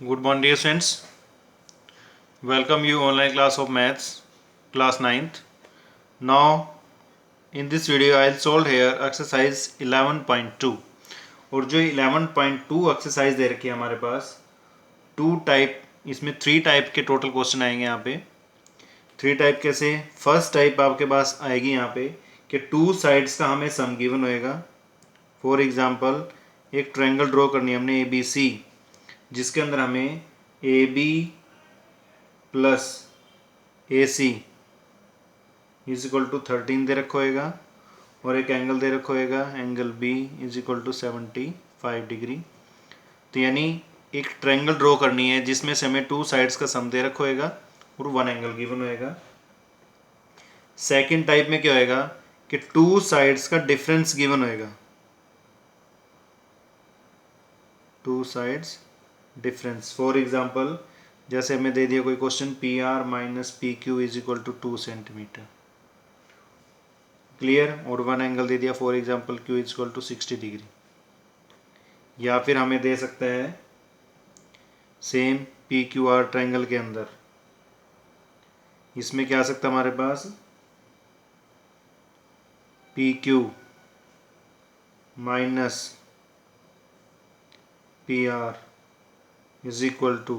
Good morning, dear friends. Welcome you online class of maths, class 9th. Now, in this video, I'll solve here exercise 11.2. और जो 11.2 exercise दे रखी है हमारे पास to type, इसमें 3 type के total question आएंगे यहाँ पे। 3 टाइप कैसे? फर्स्ट टाइप आपके पास आएगी यहाँ पे कि टू साइड्स का हमें सम गिवन होएगा। फॉर एग्जांपल एक ट्रायंगल ड्रॉ करनी है हमने ABC, जिसके अंदर हमें AB plus AC is equal to 13 दे रखा होएगा और एक एंगल दे रखा होएगा angle B is equal to 75 degree. तो यानी एक ट्रायंगल ड्रॉ करनी है जिसमें से हमें टू साइड्स का सम दे रखा होएगा और वन एंगल गिवन होएगा। सेकंड टाइप में क्या होएगा कि टू साइड्स का डिफरेंस गिवन होएगा। Two sides difference, for example जैसे हमें दे दिया कोई question PR minus PQ is equal to 2 centimetre, clear, और वन एंगल दे दिया for example Q is equal to 60 degree. या फिर हमें दे सकता है सेम PQR ट्रायंगल के अंदर, इसमें क्या आ सकता है हमारे पास PQ minus PR is equal to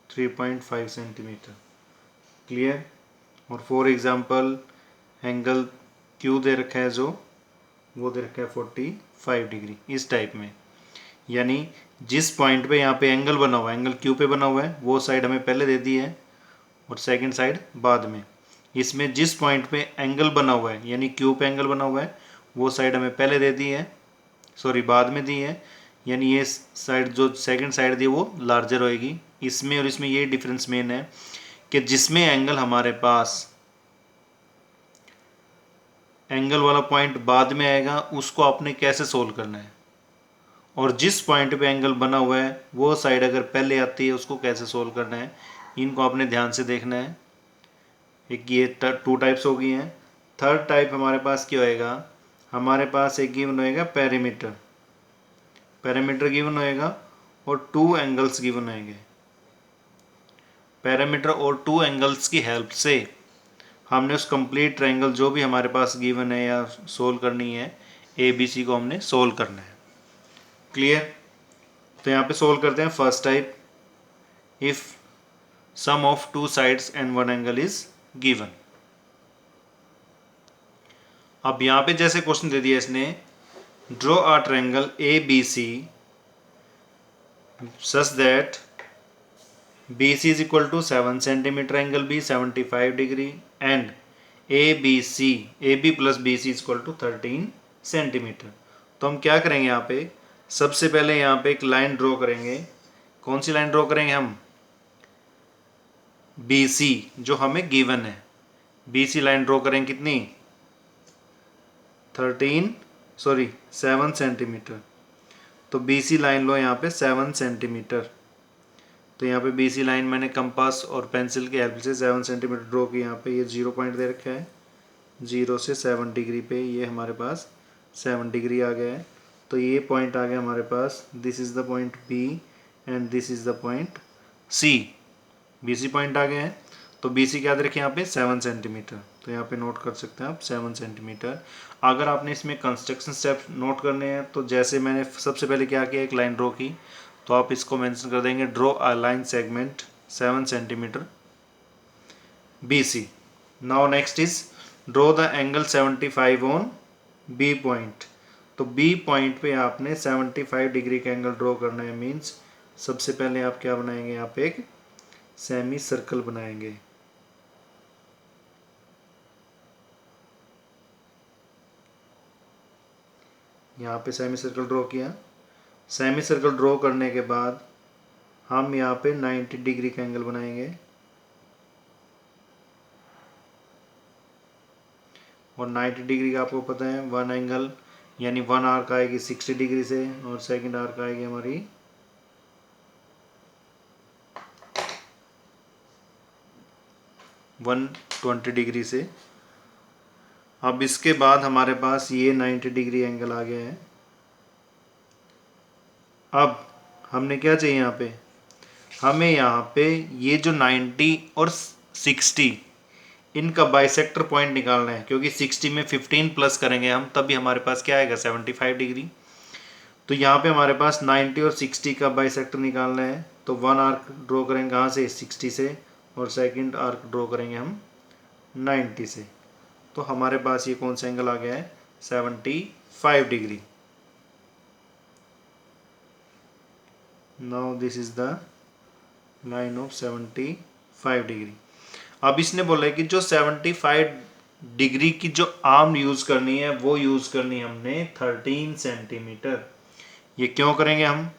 3.5 centimetre, clear. और फॉर एग्जांपल एंगल Q दे रखा है जो वो दे रखा है 45 डिग्री, इस टाइप में। यानी जिस पॉइंट पे यहाँ पे एंगल बना हुआ है, एंगल Q पे बना हुआ है, वो साइड हमें पहले दे दी है और सेकंड साइड बाद में। इसमें जिस पॉइंट पे एंगल बना हुआ है यानी Q पे एंगल बना हुआ है, वो साइड हमें पहले दे दी है, सॉरी बाद में दी है। यानी ये साइड जो सेकंड साइड दी वो लार्जर होएगी। इसमें और इसमें ये डिफरेंस मेन है कि जिसमें एंगल हमारे पास एंगल वाला पॉइंट बाद में आएगा उसको आपने कैसे सोल्व करना है, और जिस पॉइंट पे एंगल बना हुआ है वो साइड अगर पहले आती है उसको कैसे सोल्व करना है, इनको आपने ध्यान से देखना है। एक ये टू टाइप्स हो गई हैं। थर्ड टाइप हमारे पास क्या होएगा, हमारे पास एक गिवन होएगा पेरीमीटर, पेरीमीटर गिवन होएगा और टू एंगल्स गिवन होंगे। पैरामीटर और टू एंगल्स की हेल्प से हमने उस कंप्लीट ट्रायंगल जो भी हमारे पास गिवन है या सोल्व करनी है ABC को हमने सोल्व करना है, क्लियर। तो यहाँ पे सोल्व करते हैं first type, if sum of two sides and one angle is given. अब यहाँ पे जैसे क्वेश्चन दे दिया इसने, draw a triangle ABC such that BC is equal to 7 centimetre, angle B 75 degree and AB plus BC is equal to 13 centimetre. तो हम क्या करेंगे यहाँ पे, सबसे पहले यहाँ पे एक लाइन ड्रॉ करेंगे। कौन सी लाइन ड्रॉ करेंगे हम, BC जो हमें गिवन है, BC लाइन ड्रॉ करेंगे कितनी 7 सेंटीमीटर। तो BC लाइन लो यहाँ पे 7 सेंटीमीटर। तो यहाँ पे BC लाइन मैंने कंपास और पेंसिल की हेल्प से 7 सेंटीमीटर ड्रॉ की। यहाँ पे ये 0 पॉइंट दे रखा है, 0 से 7 डिग्री पे ये हमारे पास 7 डिग्री आ गया है। तो ये पॉइंट आ गया हमारे पास, this is the point B and this is the point C। BC point आ गया है। तो BC क्या दे रखे यहाँ पे 7 सेंटीमीटर। तो यहाँ पे नोट कर सकते हैं आप 7 सेंटीमीटर। अगर आपने इसमें कंस्ट्रक्शन स्टेप नोट करने हैं तो जैसे मैंने सबसे पहले क्या किया, एक लाइन ड्रॉ की, तो आप इसको मेंशन कर देंगे draw a line segment 7 centimetre BC। Now next is draw the angle 75 on B point. तो B पॉइंट पे आपने 75 डिग्री का एंगल ड्रॉ करना है। मीन्स सबसे पहले आप क्या बनाएंगे, यहाँ पे एक सेमी सर्कल बनाएंगे। यहाँ पे सेमी सर्कल ड्रॉ किया। सेमी सर्कल ड्रॉ करने के बाद हम यहाँ पे 90 डिग्री का एंगल बनाएंगे और 90 डिग्री का आपको पता है वन एंगल यानी वन आर्क आएगी 60 डिग्री से और सेकंड आर्क आएगी हमारी 120 डिग्री से। अब इसके बाद हमारे पास ये 90 डिग्री एंगल आ गया है। अब हमने क्या चाहिए यहाँ पे, हमें यहाँ पे ये जो 90 और 60 इनका बाइसेक्टर पॉइंट निकालना है, क्योंकि 60 में 15 प्लस करेंगे हम तभी हमारे पास क्या आएगा 75 डिग्री। तो यहाँ पे हमारे पास 90 और 60 का बाइसेक्टर निकालना है, तो वन आर्क ड्रॉ करेंगे कहाँ से 60 से, और सेकंड आर्क ड्रॉ करेंगे हम 90 से। तो हमारे पास ये कौन सा एंगल आ गया है 75 degree. Now this is the line of 75 degree. अब इसने बोला है कि जो 75 डिग्री की जो आर्म यूज करनी है वो यूज करनी है हमने 13 सेंटीमीटर। ये क्यों करेंगे हम,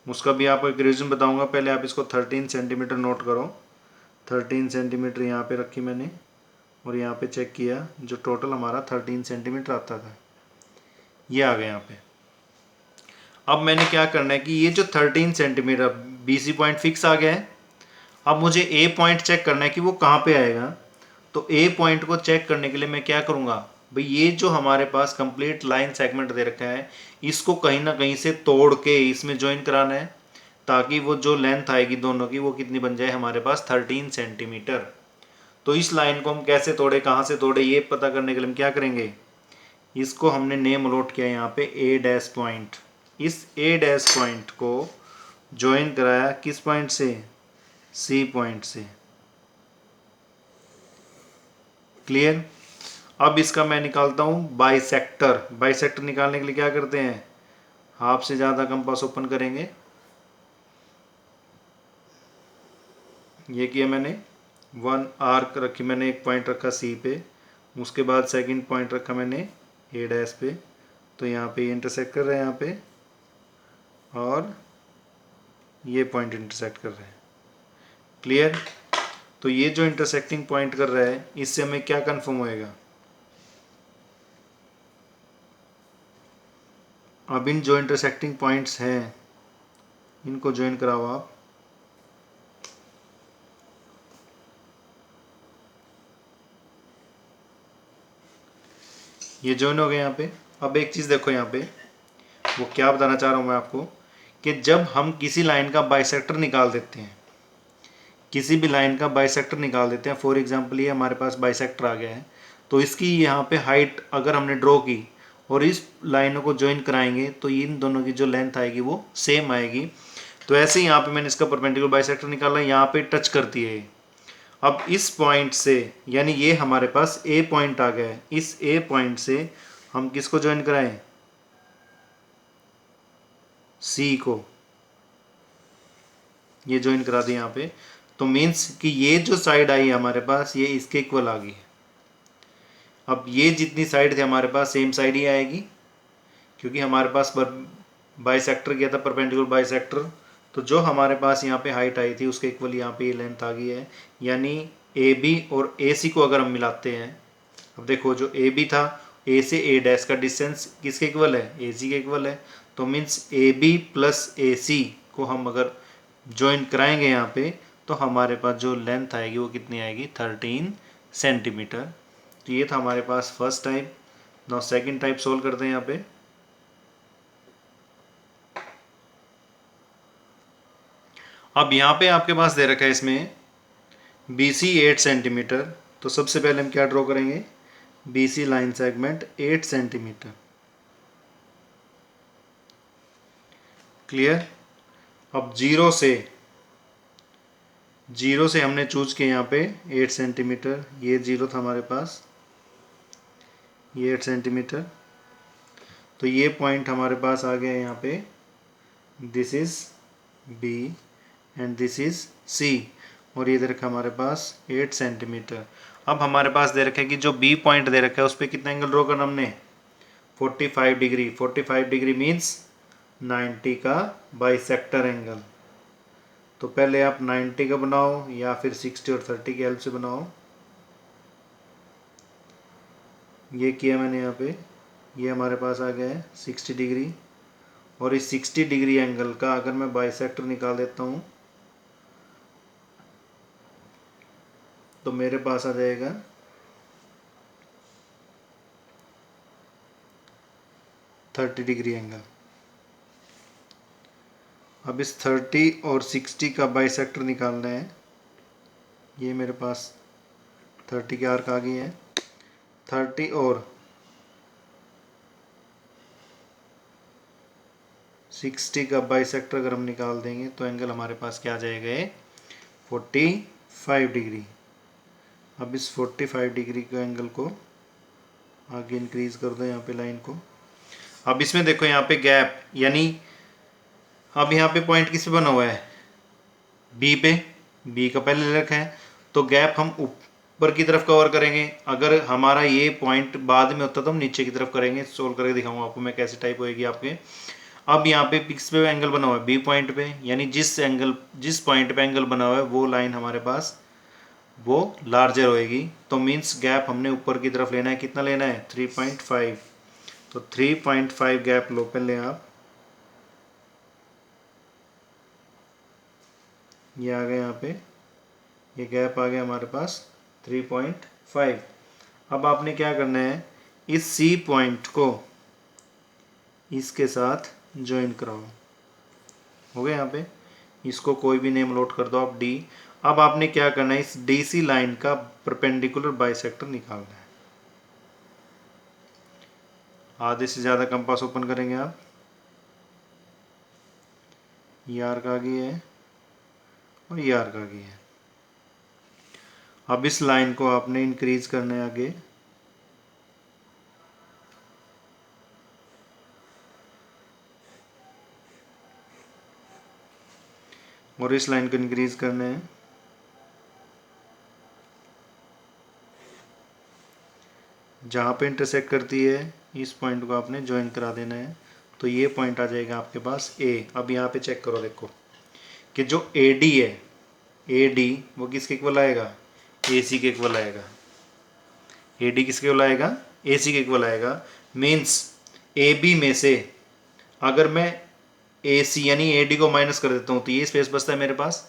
उसका भी आपको एक रीजन बताऊंगा। पहले आप इसको 13 सेंटीमीटर नोट करो। 13 सेंटीमीटर यहाँ पे रखी मैंने, और यहाँ पे चेक किया जो टोटल हमारा 13 सेंटीमीटर आता था ये आ गया यहाँ पे। अब मैंने क्या करना है कि ये जो 13 सेंटीमीटर बीसी पॉइंट फिक्स आ गया है। अब मुझे ए पॉइंट चेक करना है कि वो कहाँ पे आएगा। तो ए पॉइंट को चेक करने के लिए मैं क्या करूँगा भाई, ये जो हमारे पास कंप्लीट लाइन सेगमेंट दे रखा है इसको कहीं ना कहीं से तोड़ के इसमें ज्वाइन कराना है, ताकि वो जो लेंथ आएगी दोनों की वो कितनी बन जाए हमारे पास 13 सेंटीमीटर। तो इस लाइन को हम कैसे तोड़े, कहाँ से तोड़े, ये पता करने के लिए हम क्या करेंगे, इसको हमने नेम अलॉट किया यहाँ पे ए डैश पॉइंट। इस ए डैश पॉइंट को ज्वाइन कराया किस पॉइंट से, सी पॉइंट से। क्लियर। अब इसका मैं निकालता हूँ बाइसेक्टर। बाइसेक्टर निकालने के लिए क्या करते हैं, हाफ से ज़्यादा कंपास ओपन करेंगे। ये किया मैंने, वन आर्क रखी मैंने, एक पॉइंट रखा सी पे, उसके बाद सेकंड पॉइंट रखा मैंने ए डैश पे। तो यहाँ पे इंटरसेक्ट कर रहे हैं यहाँ पे, और ये पॉइंट इंटरसेक्ट कर रहे हैं। क्लियर। तो ये जो इंटरसेक्टिंग पॉइंट कर रहा है इससे हमें क्या कंफर्म होएगा, अब इन जो इंटरसेक्टिंग पॉइंट्स हैं इनको ज्वाइन कराओ आप। ये ज्वाइन हो गए यहाँ पे। अब एक चीज़ देखो यहाँ पे, वो क्या बताना चाह रहा हूँ मैं आपको, कि जब हम किसी लाइन का बाइसेक्टर निकाल देते हैं, किसी भी लाइन का बाइसेक्टर निकाल देते हैं, फॉर एग्जांपल ये हमारे पास बाइसेक्टर आ गया है, तो इसकी यहाँ पे हाइट अगर हमने ड्रॉ की और इस लाइनों को ज्वाइन कराएंगे तो इन दोनों की जो लेंथ आएगी वो सेम आएगी। तो ऐसे ही यहाँ पे मैंने इसका परपेंडिकुलर बाइसेक्टर निकाला, यहाँ पे टच करती है। अब इस पॉइंट से, यानी ये हमारे पास ए पॉइंट आ गया है, इस ए पॉइंट से हम किसको ज्वाइन कराएं, सी को। ये ज्वाइन करा दिया यहाँ पे। तो मीन्स कि ये जो साइड आई हमारे पास ये इसके इक्वल आ गई है। अब ये जितनी साइड थी हमारे पास सेम साइड ही आएगी, क्योंकि हमारे पास बाइसेक्टर किया था परपेंडिकुलर बाइसेक्टर। तो जो हमारे पास यहाँ पे हाइट आई थी उसके इक्वल यहाँ पे ये लेंथ आ गई है। यानी ए बी और ए सी को अगर हम मिलाते हैं, अब देखो जो ए बी था, ए से ए डैश का डिस्टेंस किसके इक्वल है, ए सी के इक्वल है। तो मीन्स ए बी प्लस ए सी को हम अगर ज्वाइन कराएंगे यहाँ पे, तो हमारे पास जो लेंथ आएगी वो कितनी आएगी 13 सेंटीमीटर। तो ये था हमारे पास first type. Now second type solve करते हैं यहाँ पे। अब यहाँ पे आपके पास दे रखा है इसमें बी सी 8 सेंटीमीटर। तो सबसे पहले हम क्या ड्रॉ करेंगे, B C line segment 8 centimetre. Clear. अब जीरो से हमने चूज किया यहाँ पे 8 सेंटीमीटर, ये जीरो था हमारे पास, ये 8 सेंटीमीटर। तो ये पॉइंट हमारे पास आ गया यहाँ पे, this is B and this is C, और ये दे रखा हमारे पास 8 सेंटीमीटर। अब हमारे पास दे रखा है कि जो बी पॉइंट दे रखा है उस पर कितना एंगल ड्रॉ करना हमने 45 डिग्री। 45 डिग्री मीन्स 90 का बाइसेक्टर एंगल। तो पहले आप 90 का बनाओ या फिर 60 और 30 की हेल्प से बनाओ। ये किया मैंने यहाँ पे, ये हमारे पास आ गया है 60 डिग्री। और इस 60 डिग्री एंगल का अगर मैं बाइसेक्टर निकाल देता हूँ तो मेरे पास आ जाएगा 30 डिग्री एंगल। अब इस 30 और 60 का बाइसेक्टर निकालना है। ये मेरे पास 30 के आर्क आ गई है। 30 और 60 का बाइसेक्टर अगर हम निकाल देंगे तो एंगल हमारे पास क्या आ जाएगा, 45 डिग्री। अब इस 45 डिग्री के एंगल को आगे इंक्रीज कर दो यहाँ पे लाइन को। अब इसमें देखो यहाँ पे गैप, यानी अब यहाँ पे पॉइंट किस पे बना हुआ है, बी पे, बी का पहले ले रखा है, तो गैप हम ऊपर की तरफ कवर करेंगे। अगर हमारा ये पॉइंट बाद में होता तो हम नीचे की तरफ करेंगे। सोल्व करके दिखाऊंगा आपको मैं कैसे टाइप होएगी आपके। अब यहाँ पे किस पे एंगल बना हुआ है, बी पॉइंट पे, यानी जिस पॉइंट पे एंगल बना हुआ है वो लाइन हमारे पास वो लार्जर होएगी। तो मीन्स गैप हमने ऊपर की तरफ लेना है, कितना लेना है, 3.5। तो 3.5 गैप लो पहले आप, ये आ गया यहाँ पे, ये गैप आ गया हमारे पास 3.5। अब आपने क्या करना है, इस सी पॉइंट को इसके साथ ज्वाइन कराओ। हो गया यहाँ पे, इसको कोई भी नेम नोट कर दो आप, डी। अब आपने क्या करना है, इस डीसी लाइन का परपेंडिकुलर बाइसेक्टर निकालना है। आधे से ज़्यादा कंपास ओपन करेंगे आप, ये आर्क आ गई है और ये आर्क आ गई है। अब इस लाइन को आपने इंक्रीज करना है आगे, और इस लाइन को इंक्रीज करना है। जहाँ पे इंटरसेक्ट करती है इस पॉइंट को आपने ज्वाइन करा देना है। तो ये पॉइंट आ जाएगा आपके पास ए। अब यहाँ पे चेक करो, देखो कि जो ए डी है, ए डी वो किसके इक्वल आएगा, ए सी के इक्वल आएगा। ए डी किसके इक्वल आएगा, ए सी के इक्वल आएगा। मीन्स ए बी में से अगर मैं ए सी यानी ए डी को माइनस कर देता हूँ तो ये स्पेस बचता है मेरे पास।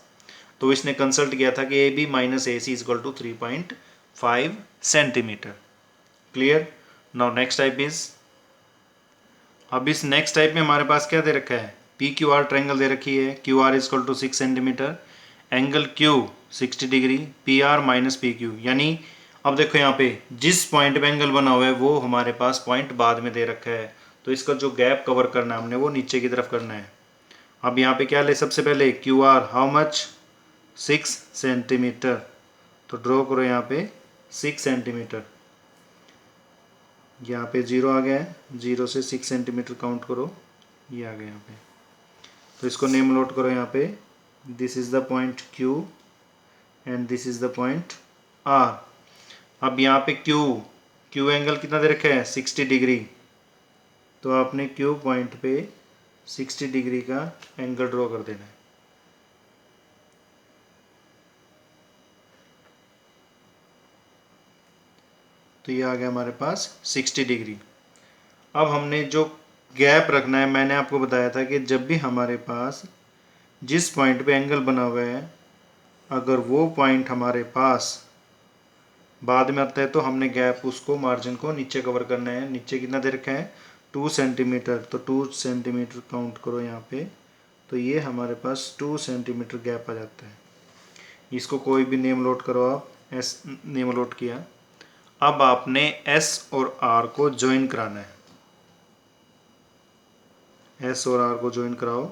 तो इसने कंसल्ट किया था कि A B minus A C is equal to 3.5 centimetre. Clear. Now next type is, अब इस नेक्स्ट टाइप में हमारे पास क्या दे रखा है, पी क्यू आर ट्रायंगल दे रखी है। Q R is equal to 6 centimetre, angle Q 60 degree, P R minus P Q. यानी अब देखो यहाँ पे जिस पॉइंट पे एंगल बना हुआ है वो हमारे पास पॉइंट बाद में दे रखा है। तो इसका जो गैप कवर करना है हमने वो नीचे की तरफ करना है। अब यहाँ पे क्या ले, सबसे पहले Q R how much, 6 centimetre. तो ड्रॉ करो यहाँ पे 6 सेंटीमीटर। यहाँ पे 0 आ गया है, 0 से 6 सेंटीमीटर काउंट करो, ये आ गया यहाँ पे। तो इसको नेम नोट करो यहाँ पे, this is the point Q and this is the point R। अब यहाँ पे Q एंगल कितना दे रखा है, 60 डिग्री। तो आपने Q पॉइंट पे 60 डिग्री का एंगल ड्रॉ कर देना है। तो ये आ गया हमारे पास 60 डिग्री। अब हमने जो गैप रखना है, मैंने आपको बताया था कि जब भी हमारे पास जिस पॉइंट पे एंगल बना हुआ है अगर वो पॉइंट हमारे पास बाद में आता है तो हमने गैप, उसको मार्जिन को नीचे कवर करना है। नीचे कितना दे रखा है, 2 सेंटीमीटर। तो 2 सेंटीमीटर काउंट करो यहाँ पे। तो ये हमारे पास 2 सेंटीमीटर गैप आ जाता है। इसको कोई भी नेम लोड करो आप, एस नेम लोड किया। अब आपने एस और आर को ज्वाइन कराना है, एस और आर को ज्वाइन कराओ।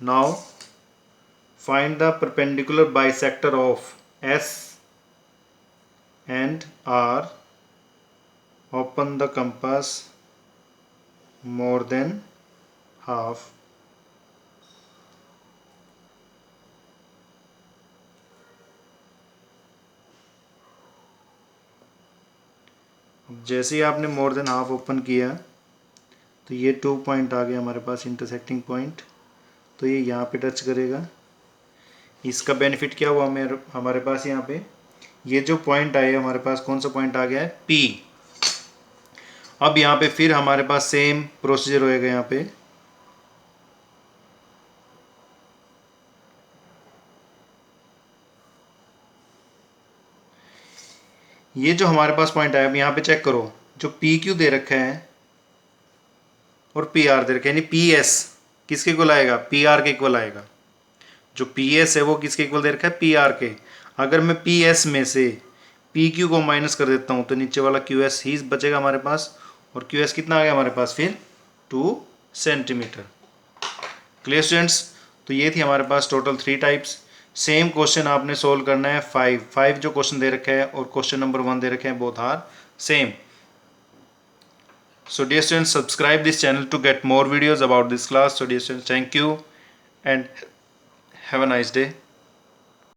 Now find the perpendicular bisector of S and R, open the compass more than half. जैसे ही आपने मोर देन हाफ ओपन किया तो ये 2 पॉइंट आ गया हमारे पास, इंटरसेक्टिंग पॉइंट। तो ये यहाँ पे टच करेगा। इसका बेनिफिट क्या हुआ, मेरे हमारे पास यहाँ पे ये जो पॉइंट आए हमारे पास, कौन सा पॉइंट आ गया है, P। अब यहाँ पे फिर हमारे पास सेम प्रोसीजर होएगा। यहाँ पे ये जो हमारे पास पॉइंट आया, अब यहाँ पे चेक करो, जो पी क्यू दे रखा है और पी आर दे रखा है, यानी पी एस किसके इक्वल आएगा, पी आर के इक्वल आएगा। जो पी एस है वो किसके इक्वल दे रखा है, पी आर के। अगर मैं पी एस में से पी क्यू को माइनस कर देता हूँ तो नीचे वाला क्यू एस ही बचेगा हमारे पास, और क्यू एस कितना आ गया हमारे पास फिर 2 सेंटीमीटर। Clear students? तो ये थी हमारे पास टोटल 3 टाइप्स। सेम क्वेश्चन आपने सोल्व करना है 5 जो क्वेश्चन दे रखे हैं और क्वेश्चन नंबर 1 दे रखे हैं, both are same. So dear students, subscribe this channel to get more videos about this class. So dear students, thank you and have a nice day.